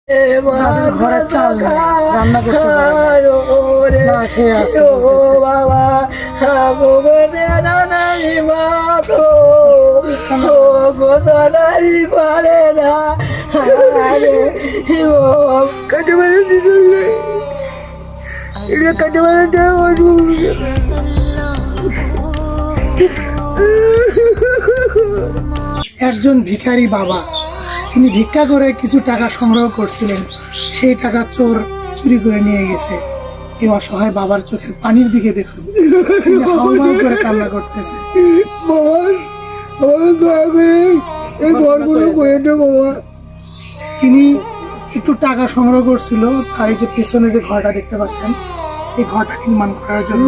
ঘরে চাল রান্না করতে বাবা পারে না কাটে মানে কাটে মানে একজন ভিখারি বাবা, তিনি ভিক্ষা করে কিছু টাকা সংগ্রহ করছিলেন, সেই টাকা চোর চুরি করে নিয়ে গেছে। এই অসহায় বাবার চোখের পানির দিকে দেখুন, তিনি হাউমাউ করে কান্না করতেছে। তিনি একটু টাকা সংগ্রহ করছিল, আর এই যে পেছনে যে ঘরটা দেখতে পাচ্ছেন, এই ঘরটা নির্মাণ করার জন্য,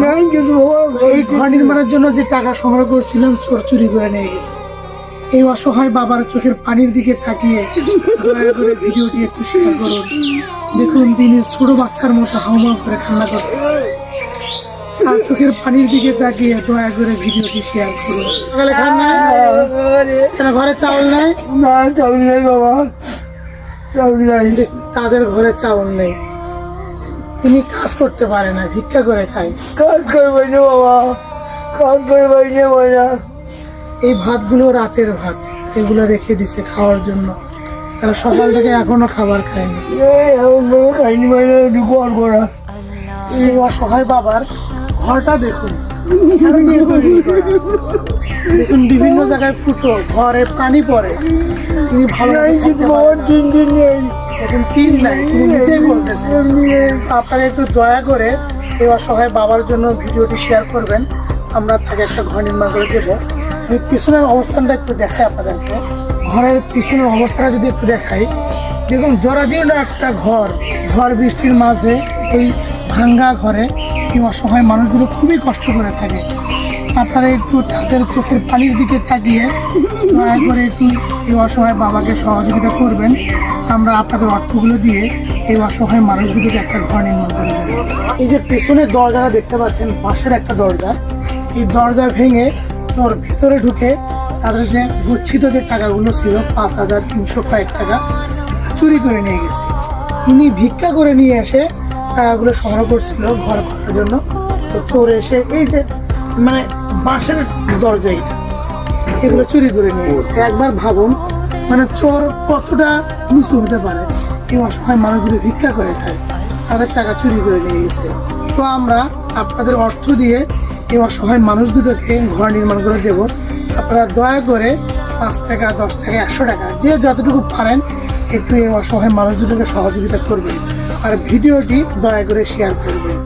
এই ঘর নির্মাণের জন্য যে টাকা সংগ্রহ করছিলেন চোর চুরি করে নিয়ে গেছে। এই অসহায় বাবার চোখের পানির দিকে তাকিয়ে দয়া করে ভিডিওটি একটু শেয়ার করুন। দেখুন তিনি ছোট বাচ্চার মতো হাউমাউ করে কান্না করতেছে, আর চোখের পানির দিকে তাকিয়ে দয়া করে ভিডিওটি শেয়ার করুন। সকালে খান নাই? ঘরে চাউল নাই? না চাউল নেই বাবা, চাউল নাই। তাদের ঘরে চাউল নেই, তিনি কাজ করতে পারে না, ভিক্ষা করে খায়। কাজ করবে না বাবা, কাজ করবে না বাবা। এই ভাতগুলো রাতের ভাত, এগুলো রেখে দিছে খাওয়ার জন্য। তারা সকাল থেকে এখনো খাবার খায়নি। খাইনি মানে ঘর করা। এই অসহায় বাবার ঘরটা দেখুন, দেখুন বিভিন্ন জায়গায় ফুটো, ঘরে পানি পড়ে, তিনি ভালো দিন নেই, এখন টিন নাই, তিনি নিজেই বলতেছেন। আপনারা একটু দয়া করে এই অসহায় বাবার জন্য ভিডিওটি শেয়ার করবেন, আমরা তাকে একটা ঘর নির্মাণ করে দেবো। আমি পিছনের অবস্থানটা একটু দেখাই আপনাদেরকে। ঘরের পিছনের অবস্থাটা যদি একটু দেখাই, দেখুন জরাজীর্ণ একটা ঘর, ঝড় বৃষ্টির মাঝে এই ভাঙ্গা ঘরে এই অসহায় মানুষগুলো খুবই কষ্ট করে থাকে। আপনারা একটু তাদের চোখের পানির দিকে তাকিয়ে দয়া করে একটু এই অসহায় বাবাকে সহযোগিতা করবেন। আমরা আপনাদের অর্থগুলো দিয়ে এই অসহায় মানুষগুলোকে একটা ঘর নির্মাণ করে দেবো। এই যে পেছনের দরজাটা দেখতে পাচ্ছেন, বাঁশের একটা দরজা, এই দরজা ভেঙে তোর ভেতরে ঢুকে তাদের যে গচ্ছিত যে টাকাগুলো ছিল 5,300 কয়েক টাকা চুরি করে নিয়ে গেছে। তিনি ভিক্ষা করে নিয়ে এসে টাকাগুলো সংগ্রহ করছিল ঘর করার জন্য। তো চোর এসে এই যে মানে বাঁশের দরজা, এটা এগুলো চুরি করে নিয়ে গেছে। একবার ভাবুন, মানে চোর কতটা নিচু হতে পারে। এই অসহায় মানুষগুলো ভিক্ষা করে খায়, তাদের টাকা চুরি করে নিয়ে গেছে। তো আমরা আপনাদের অর্থ দিয়ে এই অসহায় মানুষ দুটোকে ঘর নির্মাণ করে দেব। আপনারা দয়া করে 5 টাকা, 10 টাকা, 100 টাকা, যে যতটুকু পারেন একটু এই অসহায় মানুষ দুটোকে সহযোগিতা করবেন, আর ভিডিওটি দয়া করে শেয়ার করবেন।